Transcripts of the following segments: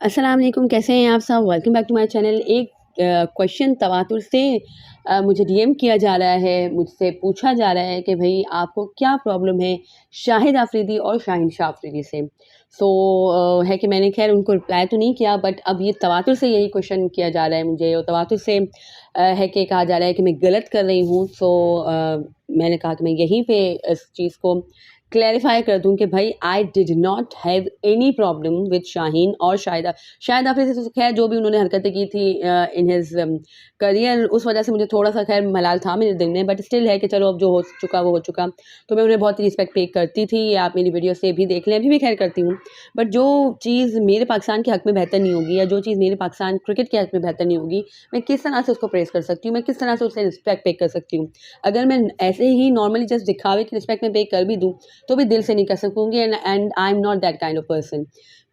अस्सलाम वालेकुम, कैसे हैं आप सब? Welcome back to my channel. एक क्वेश्चन तवातुर से मुझे डीएम किया जा रहा है, मुझसे पूछा जा रहा है कि भई आपको क्या प्रॉब्लम है शाहिद आफरीदी और शाहीन शाह आफरीदी से। है कि मैंने ख़ैर उनको रिप्लाई तो नहीं किया, बट अब ये तवातुर से यही क्वेश्चन किया जा रहा है मुझे, और तवातुर से है कि कहा जा रहा है कि मैं गलत कर रही हूँ। मैंने कहा कि मैं यहीं पे इस चीज़ को क्लैरिफ़ाई कर दूँ कि भाई I did not have any problem with Shaheen और शाहिद आफरीदी से। तो ख़ैर जो भी उन्होंने हरकतें की थी इन हिज़ करियर, उस वजह से मुझे थोड़ा-सा ख़ैर मलाल था मेरे दिल में, बट स्टिल है कि चलो अब जो हो चुका वो हो चुका। तो मैं उन्हें बहुत रिस्पेक्ट पे करती थी, आप मेरी वीडियो से भी देख लें, अभी भी ख़ैर करती हूँ। बट जो चीज़ मेरे पाकिस्तान के हक़ में बेहतर नहीं होगी, या जो चीज़ मेरे पाकिस्तान क्रिकेट के हक़ में बेहतर नहीं होगी, मैं किस तरह से उसको प्रेज़ कर सकती हूँ, मैं किस तरह से उसे रिस्पेक्ट पे कर सकती हूँ। अगर मैं ऐसे ही नॉर्मली जस्ट दिखावे की रिस्पेक्ट में पे कर भी दूँ, तो भी दिल से नहीं कर सकूँगी, and I am not that kind of person.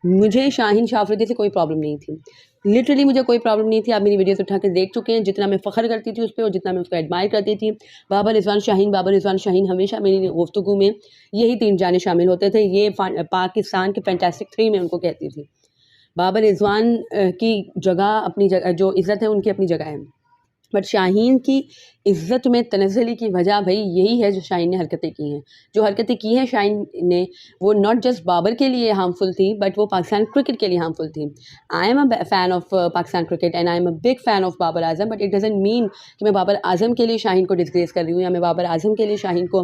मुझे शाहीन शाह अफरीदी से कोई प्रॉब्लम नहीं थी। लिटरली मुझे कोई प्रॉब्लम नहीं थी। आप मेरी वीडियोज़ उठा के देख चुके हैं, जितना मैं फ़ख्र करती थी उस पे और जितना मैं उसको एडमायर करती थी। बाबर रिज़वान शाहीन हमेशा मेरी गुफ्तगू में यही 3 जाने शामिल होते थे। ये पाकिस्तान के फैंटास्टिक 3 मैं उनको कहती थी। बाबर रिज़वान की जगह, अपनी जगह जो इज़्ज़त है उनकी अपनी जगह है। बट शाहीन की इज़्ज़त में तनज़्ज़ुली की वजह भई यही है जो शाहीन ने हरकतें की हैं। जो हरकतें की हैं शाहीन ने, वो नॉट जस्ट बाबर के लिए हार्मफुल थी, बट वो पाकिस्तान क्रिकेट के लिए हार्मफुल थी। I am a fan of Pakistan cricket and I am a big fan of Babar Azam, but it doesn't mean कि मैं बाबर आज़म के लिए शाहीन को डिसग्रेस कर रही हूँ, या मैं बाबर आज़म के लिए शाहीन को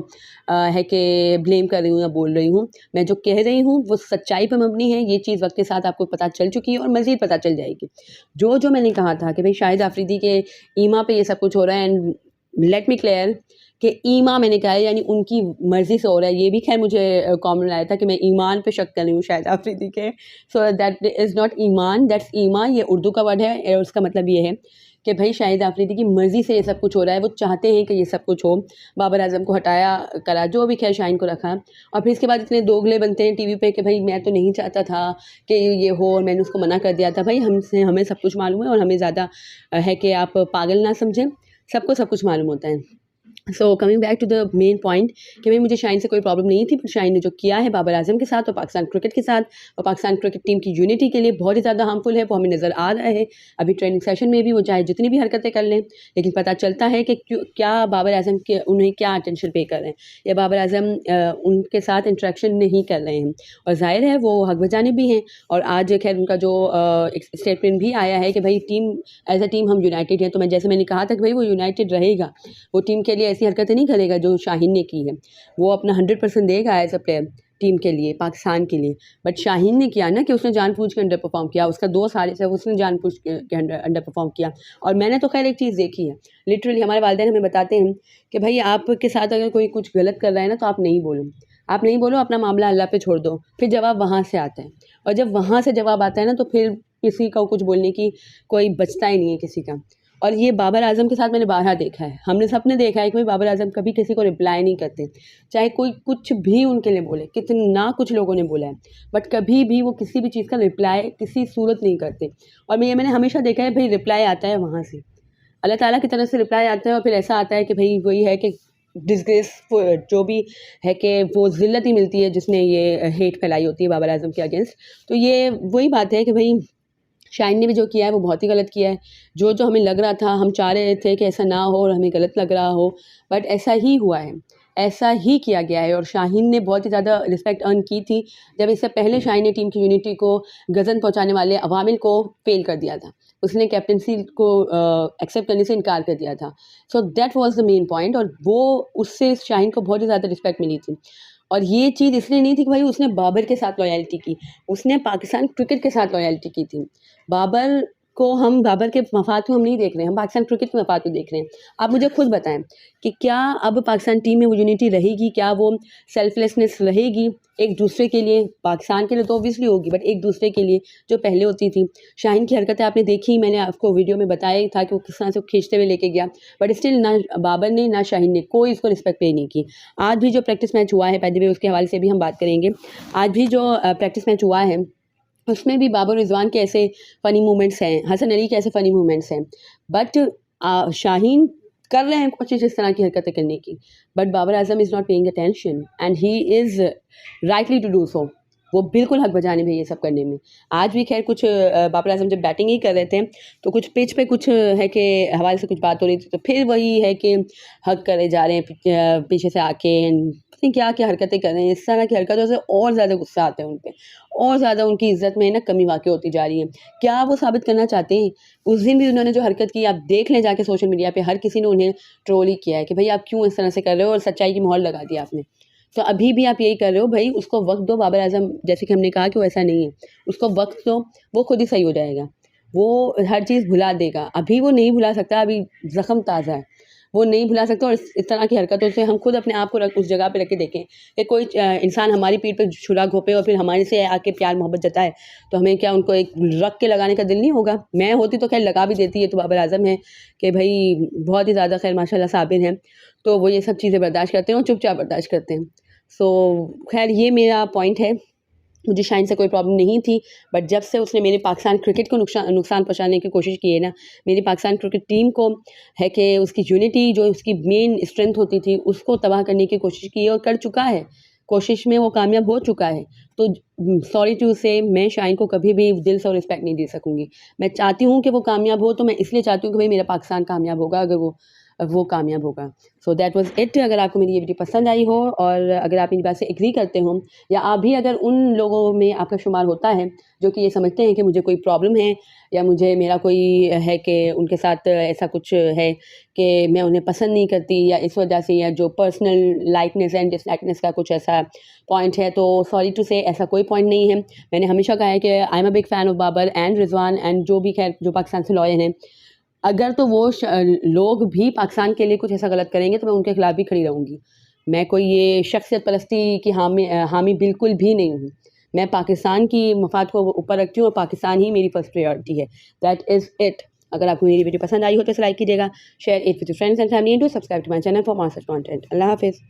है कि ब्लेम कर रही हूँ या बोल रही हूँ। मैं जो कह रही हूँ वो सच्चाई पे मबनी है। ये चीज़ वक़्त के साथ आपको पता चल चुकी है और मज़ीद पता चल जाएगी। जो मैंने कहा था कि भई शाहिद आफरीदी के ईमा पे ये सब कुछ हो रहा है, एंड लेट मी क्लियर कि ईमा मैंने कहा है यानी उनकी मर्ज़ी से हो रहा है। ये भी ख़ैर मुझे कॉमेंट आया था कि मैं ईमान पे शक कर रही हूँ शाहिद आफरीदी के। सो दैट इज़ नॉट ईमान, दैट्स ईमा। ये उर्दू का वर्ड है और उसका मतलब ये है कि भई शाहिद आफरीदी की मर्ज़ी से ये सब कुछ हो रहा है। वो चाहते हैं कि ये सब कुछ हो। बाबर आज़म को हटाया करा, जो भी ख़ैर शाहीन को रखा, और फिर इसके बाद इतने दोगले बनते हैं टीवी पे कि भई मैं तो नहीं चाहता था कि ये हो, और मैंने उसको मना कर दिया था। भई हमें सब कुछ मालूम है, और हमें ज़्यादा है कि आप पागल ना समझें, सबको सब कुछ मालूम होता है। So coming back to the main point कि भाई मुझे शाहीन से कोई प्रॉब्लम नहीं थी, पर शाहीन ने जो किया है बाबर आज़म के साथ और पाकिस्तान क्रिकेट के साथ और पाकिस्तान क्रिकेट टीम की यूनिटी के लिए बहुत ही ज़्यादा हार्मफुल है। वो हमें नज़र आ रहा है। अभी ट्रेनिंग सेशन में भी वो चाहे जितनी भी हरकतें कर लें, लेकिन पता चलता है कि क्या बाबर आज़म के उन्हें क्या अटेंशन पे कर रहे हैं, या बाबर आज़म उनके साथ इंटरेक्शन नहीं कर रहे हैं। और ज़ाहिर है वो हक बजाने भी हैं। और आज खैर उनका जो एक स्टेटमेंट भी आया है कि भाई टीम एज अ टीम हम यूनाइटेड हैं। तो मैंने कहा था कि भाई वो यूनाइटेड रहेगा, वो टीम के लिए ऐसी हरकतें नहीं करेगा जो शाहीन ने की है। वो अपना 100% देगा एज अ प्लेयर टीम के लिए, पाकिस्तान के लिए। बट शाहीन ने किया ना कि उसने जानबूझ के अंडर परफॉर्म किया। उसका दोस्त हारिस है, उसने जानबूझ के अंडर परफॉर्म किया। और मैंने तो खैर एक चीज़ देखी है, लिटरली हमारे वालिदैन हमें बताते हैं कि भाई आपके साथ अगर कोई कुछ गलत कर रहा है ना, तो आप नहीं बोलो। आप नहीं बोलो, अपना मामला अल्लाह पे छोड़ दो, फिर जवाब वहाँ से आता है। और जब वहाँ से जवाब आता है ना, तो फिर किसी को कुछ बोलने की कोई बचता ही नहीं है किसी का। और ये बाबर आज़म के साथ मैंने बारहा देखा है। हमने सबने देखा है कि भाई बाबर आज़म कभी किसी को रिप्लाई नहीं करते, चाहे कोई कुछ भी उनके लिए बोले, कितना कुछ लोगों ने बोला है, बट कभी भी वो किसी भी चीज़ का रिप्लाई किसी सूरत नहीं करते। और मैंने हमेशा देखा है भाई रिप्लाई आता है वहाँ से, अल्लाह ताला की तरफ से रिप्लाई आता है। और फिर ऐसा आता है कि भाई वही है कि डिसग्रेस जो भी है कि वो ज़िल्लत ही मिलती है जिसने ये हेट फैलाई होती है बाबर आज़म के अगेंस्ट। तो ये वही बात है कि भाई शाहीन ने भी जो किया है वो बहुत ही गलत किया है। जो हमें लग रहा था, हम चाह रहे थे कि ऐसा ना हो और हमें गलत लग रहा हो, बट ऐसा ही हुआ है, ऐसा ही किया गया है। और शाहीन ने बहुत ही ज़्यादा रिस्पेक्ट अर्न की थी जब इससे पहले शाहीन ने टीम की यूनिटी को गज़न पहुँचाने वाले अवामिल को फ़ेल कर दिया था। उसने कैप्टेंसी को एक्सेप्ट करने से इनकार कर दिया था। So that was the main point, और वो उससे शाहीन को बहुत ही ज़्यादा रिस्पेक्ट मिली थी। और ये चीज़ इसलिए नहीं थी कि भाई उसने बाबर के साथ लॉयल्टी की, उसने पाकिस्तान क्रिकेट के साथ लॉयल्टी की थी। बाबर के मफ़ाद को हम नहीं देख रहे हैं, हम पाकिस्तान क्रिकेट के मफ़ाद को देख रहे हैं। आप मुझे खुद बताएँ कि क्या अब पाकिस्तान टीम में वो यूनिटी रहेगी? क्या वो सेल्फलेसनेस रहेगी एक-दूसरे के लिए? पाकिस्तान के लिए तो ऑब्वियसली होगी, बट एक-दूसरे के लिए जो पहले होती थी। शाहीन की हरकतें आपने देखी, मैंने आपको वीडियो में बताया ही था कि वो किस तरह से खींचते हुए लेके गया, बट स्टिल ना बाबर ने ना शाहीन ने कोई इसको रिस्पेक्ट पे नहीं की। आज भी जो प्रैक्टिस मैच हुआ है, बाय द वे उसके हवाले से भी हम बात करेंगे। आज भी जो प्रैक्टिस मैच हुआ है, उसमें भी बाबर रिज़वान के ऐसे फ़नी मोमेंट्स हैं, हसन अली के ऐसे फ़नी मोमेंट्स हैं। बट शाहीन कर रहे हैं कोशिश इस तरह की हरकतें करने की, but Babar Azam is not paying attention and he is rightly to do so. वो बिल्कुल हक बजाने में ये सब करने में। आज भी खैर कुछ बाबर आज़म जब बैटिंग ही कर रहे थे, तो कुछ पिच पे कुछ है कि हवाले से कुछ बात हो रही थी, तो फिर वही है कि हग करे जा रहे हैं पीछे से आके पता नहीं क्या-क्या हरकतें कर रहे हैं। इस तरह की हरकतों से और ज़्यादा गुस्सा आता है उन पे, और ज़्यादा उनकी इज़्ज़त में ना कमी वाक़ई होती जा रही है। क्या वो साबित करना चाहते हैं? उस दिन भी उन्होंने जो हरकत की, आप देख लें जाके सोशल मीडिया पे, हर किसी ने उन्हें ट्रोल ही किया है कि भई आप क्यों इस तरह से कर रहे हो, और सच्चाई की मोहर लगा दी आपने। तो अभी भी आप यही कर रहे हो, भई उसको वक़्त दो। बाबर आज़म जैसे कि हमने कहा कि वो ऐसा नहीं है, उसको वक़्त दो, वो खुद ही सही हो जाएगा। वो हर चीज़ भुला देगा। अभी वो नहीं भुला सकता, अभी ज़ख्म ताज़ा है। वो नहीं भुला सकता, और इस तरह की हरकतों से हम खुद अपने आप को उस जगह पे रख के देखें कि कोई इंसान हमारी पीठ पे छुरा घोंपे और फिर हमारे से आके प्यार मोहब्बत जताए, तो हमें क्या उनको एक रख के लगाने का दिल नहीं होगा? मैं होती तो खैर लगा भी देती, ये तो बाबर आज़म है कि भई बहुत ही ज़्यादा खैर माशाल्लाह साबिर हैं, तो वो ये सब चीज़ें बर्दाश्त करते हैं और चुपचाप बर्दाश्त करते हैं। सो खैर ये मेरा पॉइंट है। मुझे शाइन से कोई प्रॉब्लम नहीं थी, बट जब से उसने मेरे पाकिस्तान क्रिकेट को नुकसान पहुँचाने की कोशिश की है ना, मेरी पाकिस्तान क्रिकेट टीम को है कि उसकी यूनिटी जो उसकी मेन स्ट्रेंथ होती थी, उसको तबाह करने की कोशिश की है और कर चुका है। कोशिश में वो कामयाब हो चुका है। तो सॉरी टू से मैं शाइन को कभी भी दिल से रिस्पेक्ट नहीं दे सकूँगी। मैं चाहती हूँ कि वो कामयाब हो, तो मैं इसलिए चाहती हूँ कि भई मेरा पाकिस्तान कामयाब होगा, अगर वो कामयाब होगा। So that was it. अगर आपको मेरी ये वीडियो पसंद आई हो, और अगर आप मेरी बात से एग्री करते हो, या आप भी अगर उन लोगों में आपका शुमार होता है जो कि ये समझते हैं कि मुझे कोई प्रॉब्लम है, या मुझे मेरा कोई है कि उनके साथ ऐसा कुछ है कि मैं उन्हें पसंद नहीं करती, या इस वजह से, या जो पर्सनल लाइकनेस एंड डिसलाइकनेस का कुछ ऐसा पॉइंट है, तो सॉरी टू से ऐसा कोई पॉइंट नहीं है। मैंने हमेशा कहा है कि I am a big fan of Babar and Rizwan and जो भी खैर जो पाकिस्तान से लॉयल हैं। अगर तो वो लोग भी पाकिस्तान के लिए कुछ ऐसा गलत करेंगे, तो मैं उनके खिलाफ भी खड़ी रहूँगी। मैं कोई ये शख्सियत परस्ती की हामी बिल्कुल भी नहीं हूँ। मैं पाकिस्तान की मफ़ाद को ऊपर रखती हूँ, और पाकिस्तान ही मेरी फर्स्ट प्रायोरिटी है। That is it. अगर आपको मेरी वीडियो पसंद आई हो तो इसे लाइक कीजिएगा, share it with your friends and family, and do subscribe to my channel for more such content. अल्लाह हाफ़िज़।